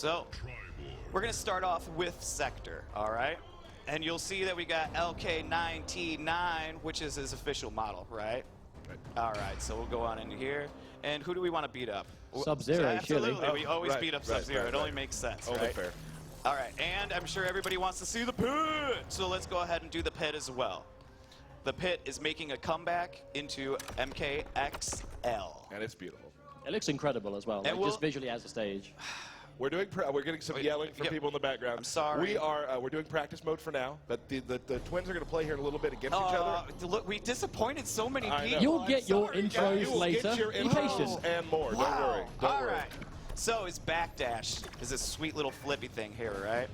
So we're going to start off with Sector, all right? And you'll see that we got LK9T9, which is his official model, right? All right, so we'll go on into here. And who do we want to beat up? Sub-Zero, Absolutely, surely. we always beat up Sub-Zero. It only makes sense, Only right? fair. All right, and I'm sure everybody wants to see the pit. So let's go ahead and do the pit as well. The pit is making a comeback into MKXL. And it's beautiful. It looks incredible as well, like just visually as a stage. We're getting some yelling from people in the background. I'm sorry. We're doing practice mode for now, but the twins are going to play here in a little bit against each other. Look, we disappointed so many I know. people. You'll I'm get your sorry, intros guys. You will later. get your Be intros patient. and more. Wow. Don't worry. Don't worry. Right. So his backdash is this sweet little flippy thing here, right?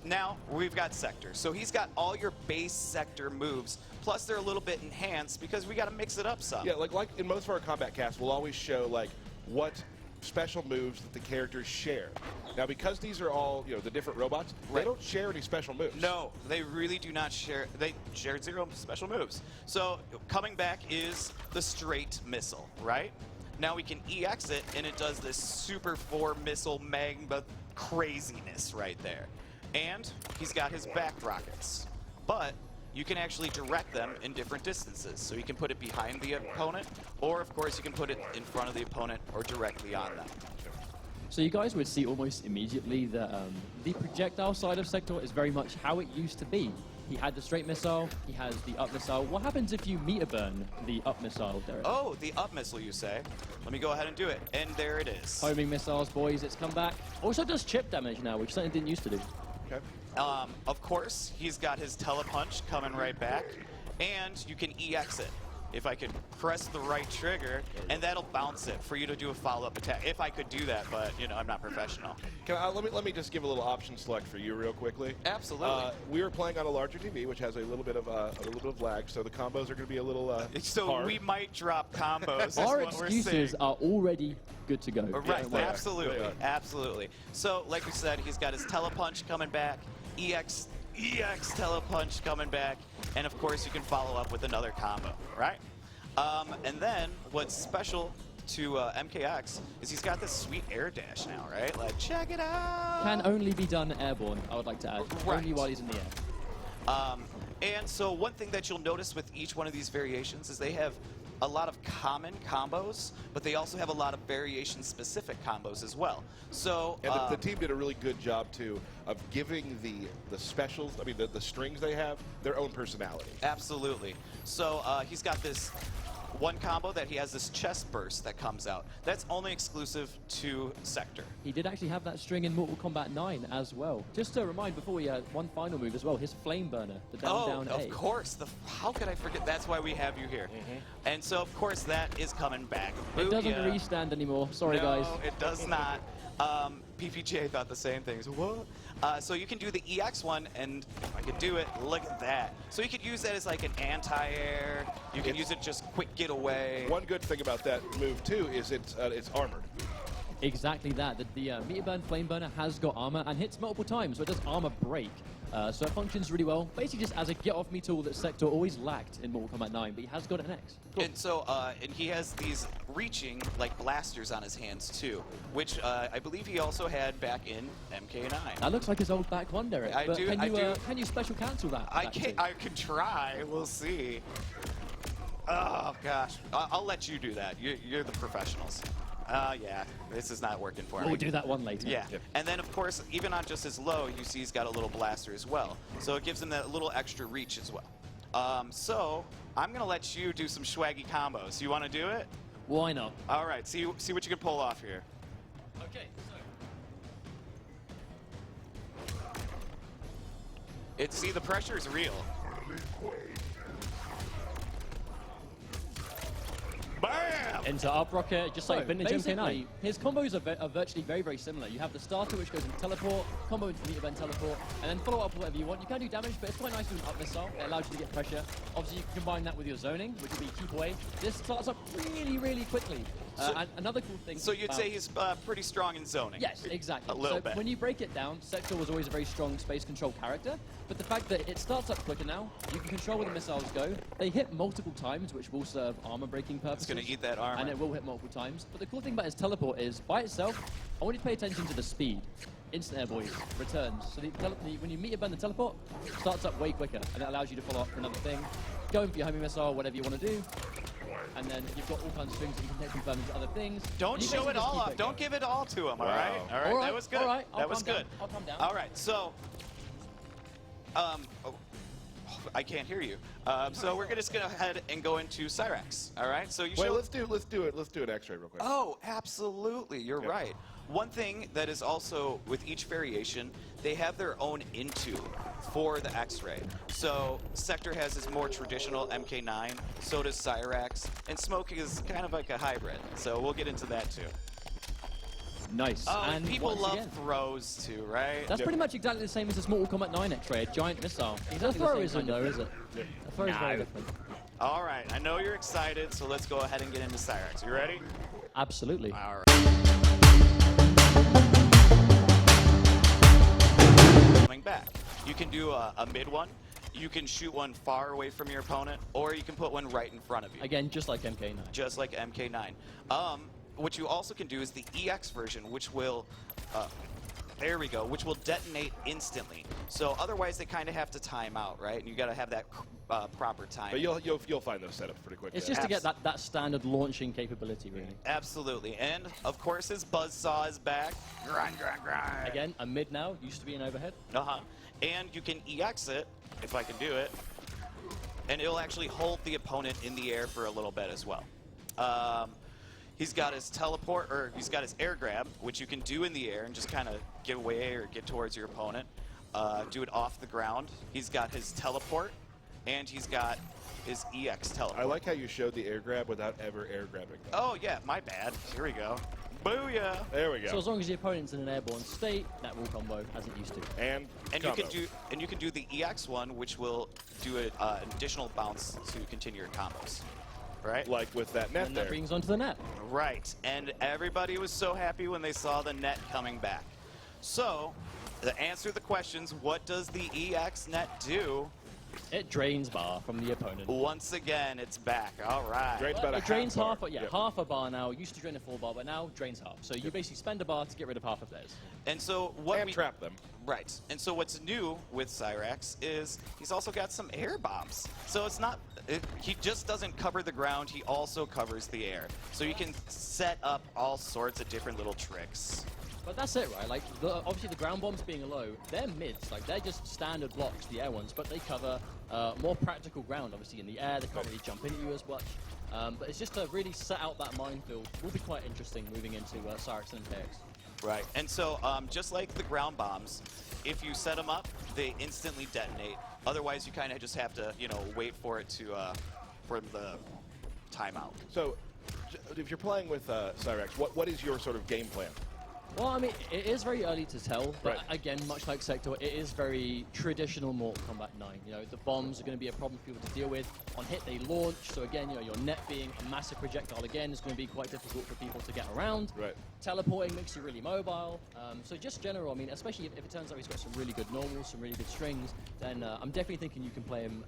Now we've got Sector. So he's got all your base Sector moves, plus they're a little bit enhanced because we got to mix it up some. Yeah, like in most of our combat casts, we'll always show like what special moves that the characters share. Now, because these are all the different robots, they don't share any special moves. No, they really do not share. They share 0 special moves. So coming back is the straight missile, right? Now we can EX it, and it does this Super 4 missile magma craziness right there. And he's got his back rockets. But you can actually direct them in different distances. So you can put it behind the opponent, or of course you can put it in front of the opponent or directly on them. So you guys would see almost immediately that the projectile side of Sector is very much how it used to be. He had the straight missile, he has the up missile. What happens if you meter burn the up missile, Derek? Oh, the up missile, you say? Let me go ahead and do it. And there it is. Homing missiles, boys, it's come back. Also does chip damage now, which something didn't used to do. Okay. Of course, he's got his telepunch coming right back, and you can EX it. If I could press the right trigger, and that'll bounce it for you to do a follow-up attack. If I could do that, but I'm not professional. Let me just give a little option select for you real quickly. Absolutely. We are playing on a larger TV, which has a little bit of lag, so the combos are going to be a little so hard. we might drop combos. Our excuses are already good to go. Right, Yeah, absolutely, they are. absolutely. So, like we said, he's got his telepunch coming back, EX telepunch coming back, and of course you can follow up with another combo, right? And then what's special to MKX is he's got this sweet air dash now, right? Like, check it out! Can only be done airborne, I would like to add. Right. Only while he's in the air. And so one thing that you'll notice with each one of these variations is they have a lot of common combos, but they also have a lot of variation-specific combos as well. So And the team did a really good job, too, of giving the specials, I mean, the strings they have, their own personality. Absolutely. So he's got this one combo that he has this chest burst that comes out. That's only exclusive to Sector. He did actually have that string in Mortal Kombat 9 as well. Just to remind, before we had one final move as well, his flame burner, the down A. Of course. How could I forget? That's why we have you here. And so, of course, that is coming back. It doesn't restand anymore. Sorry, guys. No, it does not. PPJ thought the same thing. So what? So you can do the EX one, and if I could do it, look at that. So you could use that as like an anti-air. You can use it just quick getaway. One good thing about that move, too, is it's armored. Exactly that. The meter burn flame burner has got armor and hits multiple times, so it does armor break. So it functions really well. Basically just as a get-off-me tool that Sector always lacked in Mortal Kombat 9, but he has got it next. Cool. And so, and he has these reaching, like, blasters on his hands, too, which I believe he also had back in MK9. That looks like his old back one, Derek. I but do. Can you special cancel that? I can try. We'll see. Oh, gosh. I'll let you do that. You're the professionals. Yeah, this is not working for me. We'll do that one later. Yeah, and then of course, even on just his low, you see he's got a little blaster as well. So it gives him that little extra reach as well. So I'm gonna let you do some swaggy combos. You want to do it? Why not? All right, see what you can pull off here. Okay, so. See, the pressure is real. Bam! Into up rocket, just like vintage MK9. basically, His combos are virtually very, very similar. You have the starter, which goes into teleport, combo into meter burn teleport, and then follow up with whatever you want. You can do damage, but it's quite nice with an up missile. It allows you to get pressure. Obviously, you can combine that with your zoning, which will be keep away. This starts up really, really quickly. And another cool thing. So you'd about- say he's pretty strong in zoning. Yes, exactly. A little so bit. when you break it down, Sector was always a very strong space control character, but the fact that it starts up quicker now, you can control where the missiles go. They hit multiple times, which will serve armor breaking purposes. It's going to eat that armor. And it will hit multiple times. But the cool thing about his teleport is, by itself, I want you to pay attention to the speed. Instant air boys, returns. So when you meet a burn, the teleport starts up way quicker, and it allows you to follow up for another thing. Go in for your homing missile, whatever you want to do. And then you've got all kinds of strings that you can take confirm into other things. Don't You show basically it just all keep off. it Don't going. give it all to him, all Wow. right? All right, All right, that was good. all right, I'll That was calm good. down. I'll calm down. All right, so... I can't hear you. So we're just going to head and go into Cyrax, all right? So you Wait, show... let's do an X-ray real quick. Oh, absolutely. You're Yeah. right. One thing that is also with each variation, they have their own into for the X-ray. So Sector has his more traditional MK9, so does Cyrax, and Smoke is kind of like a hybrid. So we'll get into that too. Nice. Oh, and people once love again, throws too, right? That's Yep. pretty much exactly the same as this Mortal Kombat 9 X-ray, a giant missile. The Exactly throw same isn't kind of though, thing. is it? The throw is very different. All right, I know you're excited, so let's go ahead and get into Cyrax. You ready? Absolutely. All right. Coming back. You can do a mid one, you can shoot one far away from your opponent, or you can put one right in front of you. Again, just like MK9. Just like MK9. What you also can do is the EX version, which will, there we go, which will detonate instantly. So otherwise they kind of have to time out, right? And you got to have that proper time. But you'll find those setups pretty quickly. It's just to get that standard launching capability, really. Absolutely. And of course his buzzsaw is back. Grind, grind, grind. Again, a mid now, used to be an overhead. Uh-huh. And you can EX it, if I can do it, and it'll actually hold the opponent in the air for a little bit as well. He's got his teleport, or he's got his air grab, which you can do in the air and just kind of get away or get towards your opponent. Do it off the ground. He's got his teleport, and he's got his EX teleport. I like how you showed the air grab without ever air grabbing. Oh, yeah, my bad. Here we go. Booyah! There we go. So as long as the opponent's in an airborne state, that will combo as it used to. and You can do the EX one, which will do an additional bounce to continue your combos. Right? like with that net And there. that brings onto the net. Right, and everybody was so happy when they saw the net coming back. So, to answer the questions, what does the EX net do? It drains bar from the opponent. Once again, it's back. All right. Drains about a It drains half bar. half, Yep. half a bar now. Used to drain a full bar, but now drains half. So you basically spend a bar to get rid of half of theirs. And so what And we trap them. Right. And so what's new with Cyrax is he's also got some air bombs. So it's not he just doesn't cover the ground, he also covers the air. So you can set up all sorts of different little tricks. But that's it, right? Like, obviously the ground bombs being low, they're mids. Like, they're just standard blocks, the air ones, but they cover more practical ground, obviously, in the air. They can't really jump into you as much. But it's just to really set out that minefield. Will be quite interesting moving into Cyrax and MKX. Right. And so just like the ground bombs, if you set them up, they instantly detonate. Otherwise, you kind of just have to, you know, wait for it to, for the timeout. So, if you're playing with Cyrax, what is your sort of game plan? Well, I mean, it is very early to tell, but Right. again, much like Sector, it is very traditional Mortal Kombat 9. You know, the bombs are going to be a problem for people to deal with. On hit, they launch, so again, you know, your net being a massive projectile again is going to be quite difficult for people to get around. Right. Teleporting makes you really mobile. So just general, I mean, especially if it turns out he's got some really good normals, some really good strings, then I'm definitely thinking you can play him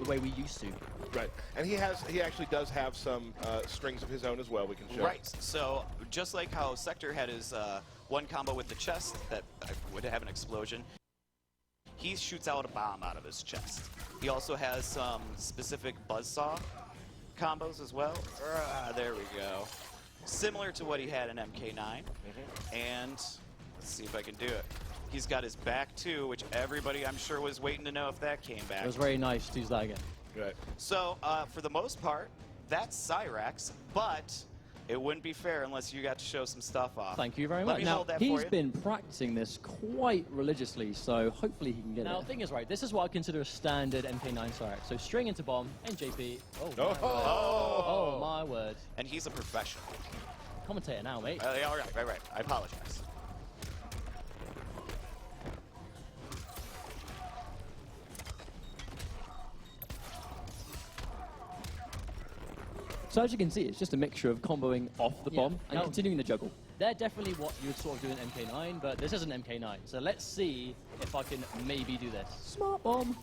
the way we used to. Right. And he actually does have some strings of his own as well. We can show. Right. So just like how Sector had his one combo with the chest that would have an explosion, he shoots out a bomb out of his chest. He also has some specific buzzsaw combos as well. There we go. Similar to what he had in MK9. And let's see if I can do it. He's got his back too, which everybody I'm sure was waiting to know if that came back. It was very nice to use that again. Right. So for the most part, that's Cyrax, but it wouldn't be fair unless you got to show some stuff off. Thank you very Let much. me Now, hold that for he's you. been practicing this quite religiously, so hopefully he can get it. Now, the thing is, right, this is what I consider a standard MK9 Cyrax. So string into bomb, NJP. Oh, my word. Oh, my word. And he's a professional. Commentator now, mate. Yeah, all right, right. I apologize. So as you can see, it's just a mixture of comboing off the bomb and No. continuing the juggle. They're definitely what you would sort of do in MK9, but this isn't MK9. So let's see if I can maybe do this. Smart bomb.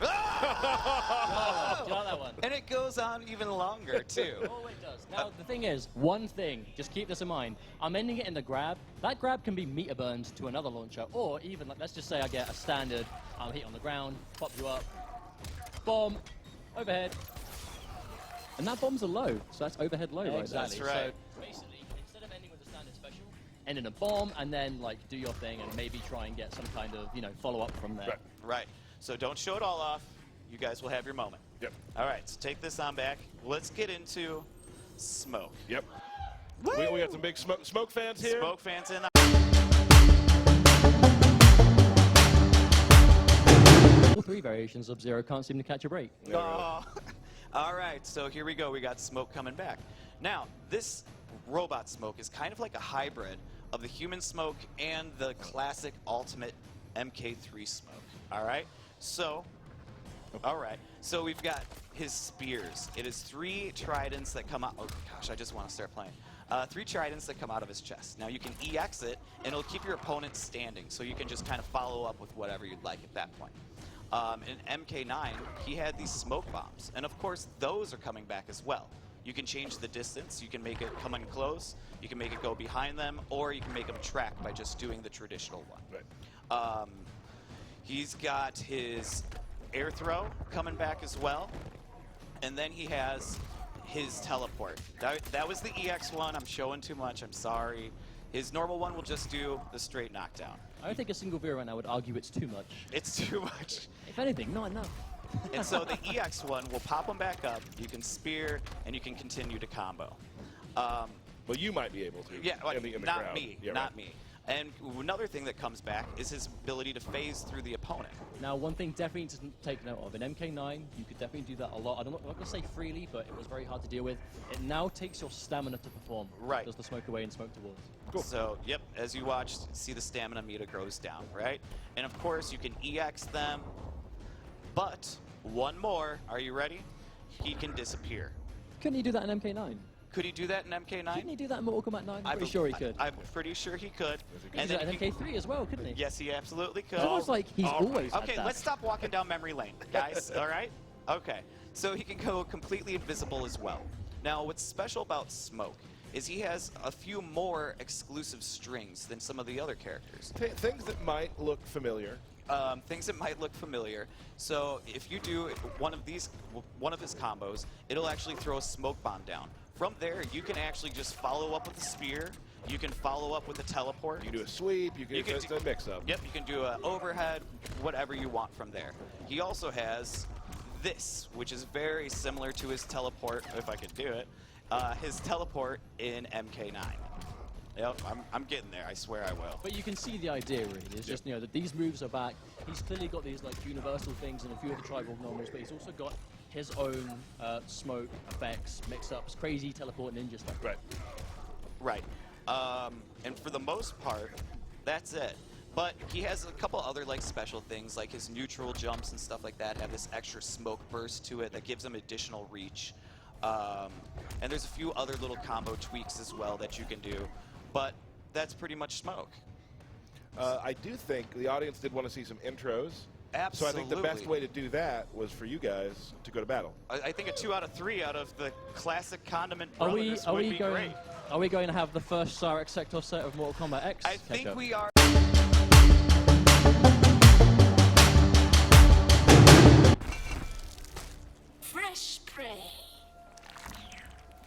Oh, do you like that one? And it goes on even longer, too. Oh, it does. Now, the thing is, one thing, just keep this in mind. I'm ending it in the grab. That grab can be meter burned to another launcher, or even, like, let's just say I get a standard hit on the ground, pop you up, bomb, overhead. And that bomb's a low, so that's overhead low right there. Exactly. That's right. So basically, instead of ending with a standard special, end in a bomb, and then, like, do your thing and maybe try and get some kind of, follow-up from there. Right. Right. So don't show it all off. You guys will have your moment. Yep. All right, so take this on back. Let's get into Smoke. Yep. We got some big smoke fans here. Smoke fans in. All three variations of Zero can't seem to catch a break. Oh. All right, so here we go. We got Smoke coming back. Now, this robot Smoke is kind of like a hybrid of the human Smoke and the classic ultimate MK3 Smoke. All right? So, we've got his spears. It is 3 tridents that come out. Oh, gosh, I just want to start playing. 3 tridents that come out of his chest. Now, you can EX it, and it'll keep your opponent standing, so you can just kind of follow up with whatever you'd like at that point. In MK9, he had these smoke bombs, and of course, those are coming back as well. You can change the distance, you can make it come in close, you can make it go behind them, or you can make them track by just doing the traditional one. Right. He's got his air throw coming back as well, and then he has his teleport. That was the EX one. I'm showing too much, I'm sorry. His normal one will just do the straight knockdown. I don't think a single viewer right now would argue it's too much. It's too much. If anything, not enough. And so the EX one will pop them back up, you can spear, and you can continue to combo. Well, you might be able to. Yeah, in the not crowd. me, Yeah, not right. me. And another thing that comes back is his ability to phase through the opponent. Now, one thing definitely to take note of, in MK9, you could definitely do that a lot. I'm not going to say freely, but it was very hard to deal with. It now takes your stamina to perform. Right. Does the smoke away and smoke towards. Cool. So, yep, as you watch, see the stamina meter goes down, right? And of course, you can EX them, but one more, are you ready? He can disappear. Couldn't he do that in MK9? Could he do that in MK9? Couldn't he do that in Mortal Kombat 9? I'm pretty be- sure he could. I'm pretty sure he could. He could do that in MK3 as well, couldn't he? Yes, he absolutely could. It's almost like he's always had Okay, that. let's stop walking down memory lane, guys, all right? Okay, so he can go completely invisible as well. Now, what's special about Smoke is he has a few more exclusive strings than some of the other characters. Things that might look familiar. Things that might look familiar. So if you do one of his combos, it'll actually throw a smoke bomb down. From there, you can actually just follow up with a spear. You can follow up with a teleport. You can do a sweep. It's a mix-up. Yep, you can do an overhead, whatever you want from there. He also has this, which is very similar to his teleport, if I could do it, his teleport in MK9. Yep, I'm getting there, I swear I will. But you can see the idea, really. It's just, that these moves are back. He's clearly got these, like, universal things and a few of the Triborg normals, but he's also got his own smoke effects, mix-ups, crazy teleport ninja stuff. Right. Right. And for the most part, that's it. But he has a couple other like special things, like his neutral jumps and stuff like that have this extra smoke burst to it that gives him additional reach. And there's a few other little combo tweaks as well that you can do. But that's pretty much Smoke. I do think the audience did want to see some intros. Absolutely. So I think the best way to do that was for you guys to go to battle. I think a 2 out of 3 out of the classic Condiment Are we, Brothers are would we be going? great. Are we going to have the first Cyrax sector set of Mortal Kombat X? I think catch-up? we are. Fresh prey.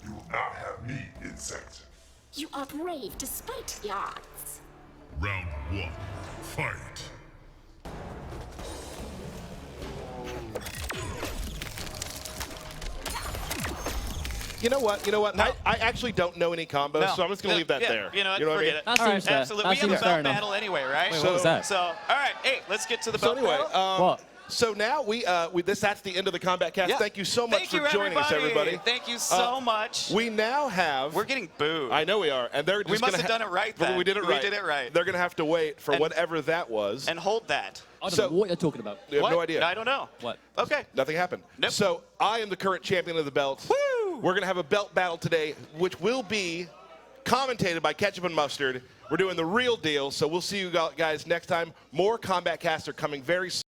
You will not have me, insect. You are brave despite the odds. Round 1, fight. You know what? No. I actually don't know any combos, No. so I'm just going to leave that Yeah, there. You know what? I Forget mean? it. That All right, seems fair. Absolutely. That We have a seems fair belt enough. battle anyway, right? Wait, what was that? So, all right. Hey, let's get to the So belt anyway, battle. What? So now that's the end of the Combat Cast. Yeah. Thank you so much Thank for you, joining us, everybody. Thank you so much. We now have. We're getting booed. I know we are, and they're just We must gonna have done it right then. We did it right. We did it right. They're gonna have to wait for And- whatever that was. And hold that. I don't So- know what you're talking about. We have What? no idea. I don't know. What? Okay. Nothing happened. Nope. So I am the current champion of the belt. Woo! We're going to have a belt battle today, which will be commentated by Ketchup and Mustard. We're doing the real deal, so we'll see you guys next time. More Combat Casts are coming very soon.